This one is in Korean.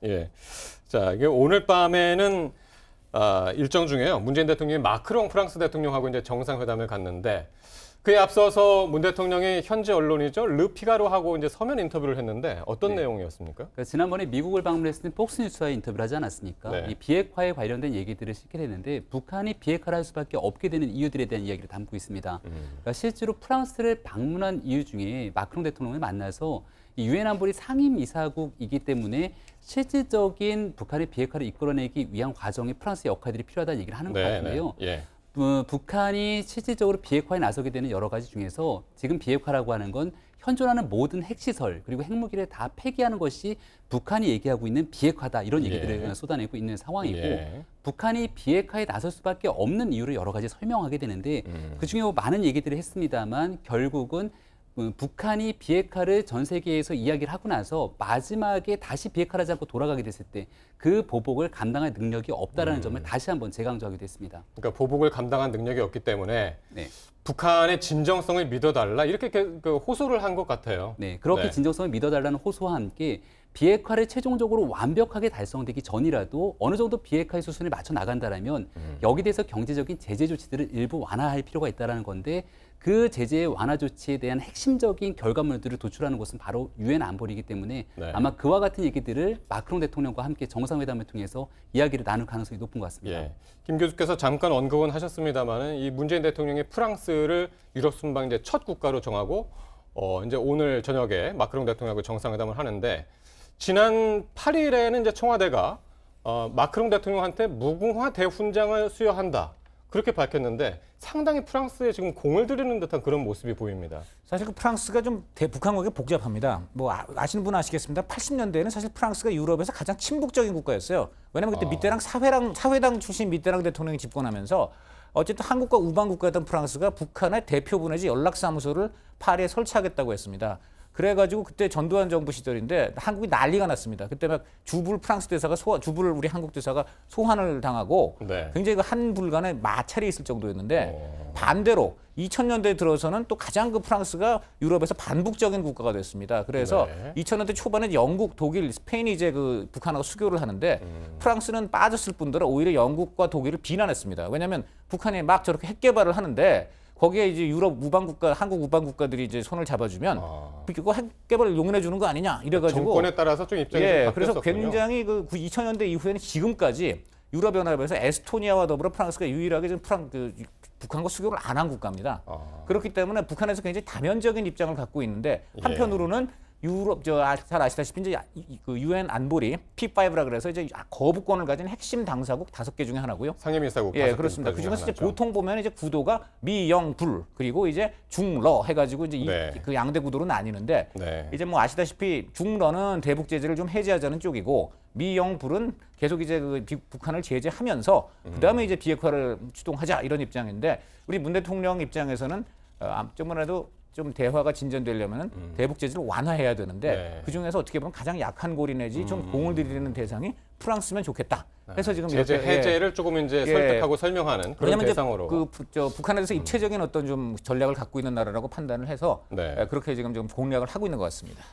예. 자, 이게 오늘 밤에는 일정 중에요. 문재인 대통령이 마크롱 프랑스 대통령하고 이제 정상회담을 갔는데 그에 앞서서 문 대통령이 현지 언론이죠. 르피가로하고 이제 서면 인터뷰를 했는데 어떤 내용이었습니까? 그러니까 지난번에 미국을 방문했을 때 폭스뉴스와의 인터뷰를 하지 않았습니까? 네. 이 비핵화에 관련된 얘기들을 실게 했는데 북한이 비핵화를 할 수밖에 없게 되는 이유들에 대한 이야기를 담고 있습니다. 그러니까 실제로 프랑스를 방문한 이유 중에 마크롱 대통령을 만나서 이 유엔 안보리 상임이사국이기 때문에 실질적인 북한의 비핵화를 이끌어내기 위한 과정에 프랑스의 역할들이 필요하다는 얘기를 하는 것 같은데요. 예. 북한이 실질적으로 비핵화에 나서게 되는 여러 가지 중에서 지금 비핵화라고 하는 건 현존하는 모든 핵시설 그리고 핵무기를 다 폐기하는 것이 북한이 얘기하고 있는 비핵화다 이런 얘기들을 쏟아내고 있는 상황이고 북한이 비핵화에 나설 수밖에 없는 이유를 여러 가지 설명하게 되는데 그중에 뭐 많은 얘기들을 했습니다만 결국은 북한이 비핵화를 전 세계에서 이야기를 하고 나서 마지막에 다시 비핵화를 하지 않고 돌아가게 됐을 때 그 보복을 감당할 능력이 없다라는 점을 다시 한번 재강조하기도 했습니다. 그러니까 보복을 감당한 능력이 없기 때문에 북한의 진정성을 믿어달라 이렇게 호소를 한 것 같아요. 네, 그렇게 진정성을 믿어달라는 호소와 함께 비핵화를 최종적으로 완벽하게 달성되기 전이라도 어느 정도 비핵화의 수순을 맞춰 나간다라면 여기 대해서 경제적인 제재 조치들을 일부 완화할 필요가 있다는 건데 그 제재 완화 조치에 대한 핵심적인 결과물들을 도출하는 것은 바로 유엔 안보리이기 때문에 아마 그와 같은 얘기들을 마크롱 대통령과 함께 정상회담을 통해서 이야기를 나눌 가능성이 높은 것 같습니다. 예. 김 교수께서 잠깐 언급은 하셨습니다만 이 문재인 대통령이 프랑스를 유럽 순방 이제 첫 국가로 정하고 이제 오늘 저녁에 마크롱 대통령하고 정상회담을 하는데 지난 8일에는 이제 청와대가 마크롱 대통령한테 무궁화 대훈장을 수여한다. 그렇게 밝혔는데 상당히 프랑스에 지금 공을 들이는 듯한 그런 모습이 보입니다. 사실 그 프랑스가 좀 북한국이 복잡합니다. 뭐 아시는 분은 아시겠습니다. 80년대에는 사실 프랑스가 유럽에서 가장 친북적인 국가였어요. 왜냐하면 그때 미테랑 사회당 출신 미테랑 대통령이 집권하면서 어쨌든 한국과 우방국가였던 프랑스가 북한의 대표부 내지 연락사무소를 파리에 설치하겠다고 했습니다. 그래가지고 그때 전두환 정부 시절인데 한국이 난리가 났습니다. 그때 막 주불 프랑스 대사가 주불 우리 한국 대사가 소환을 당하고 굉장히 그 한 불간에 마찰이 있을 정도였는데 반대로 2000년대 들어서는 또 가장 그 프랑스가 유럽에서 반북적인 국가가 됐습니다. 그래서 2000년대 초반에 영국, 독일, 스페인이 이제 그 북한하고 수교를 하는데 프랑스는 빠졌을 뿐더러 오히려 영국과 독일을 비난했습니다. 왜냐하면 북한이 막 저렇게 핵 개발을 하는데 거기에 이제 유럽 우방국가, 한국 우방국가들이 이제 손을 잡아주면 그거 핵 개발을 용인해 주는 거 아니냐 이래가지고 정권에 따라서 좀 입장이 좀 바뀌었었군요. 그래서 굉장히 그 2000년대 이후에는 지금까지 유럽연합에서 에스토니아와 더불어 프랑스가 유일하게 지금 북한과 수교를 안 한 국가입니다. 그렇기 때문에 북한에서 굉장히 다면적인 입장을 갖고 있는데 한편으로는 유럽 잘 아시다시피 이제 그 유엔 안보리 P5라 그래서 이제 거부권을 가진 핵심 당사국 5개 중에 하나고요. 상임이사국 그렇습니다. 그 중에서 이제 보통 보면 이제 구도가 미, 영, 불 그리고 이제 중, 러 해가지고 이제 그 양대 구도로 나뉘는데 이제 뭐 아시다시피 중러는 대북 제재를 좀 해제하자는 쪽이고 미, 영, 불은 계속 이제 그 북한을 제재하면서 그다음에 이제 비핵화를 추동하자 이런 입장인데 우리 문 대통령 입장에서는 조금이라도 좀 대화가 진전되려면 대북 제재를 완화해야 되는데 그중에서 어떻게 보면 가장 약한 고리 내지 좀 공을 들이는 대상이 프랑스면 좋겠다. 해서 지금 제재 해제를 조금 이제 설득하고 설명하는 그런 대상으로. 북한에 대해서 입체적인 어떤 좀 전략을 갖고 있는 나라라고 판단을 해서 그렇게 지금 좀 공략을 하고 있는 것 같습니다.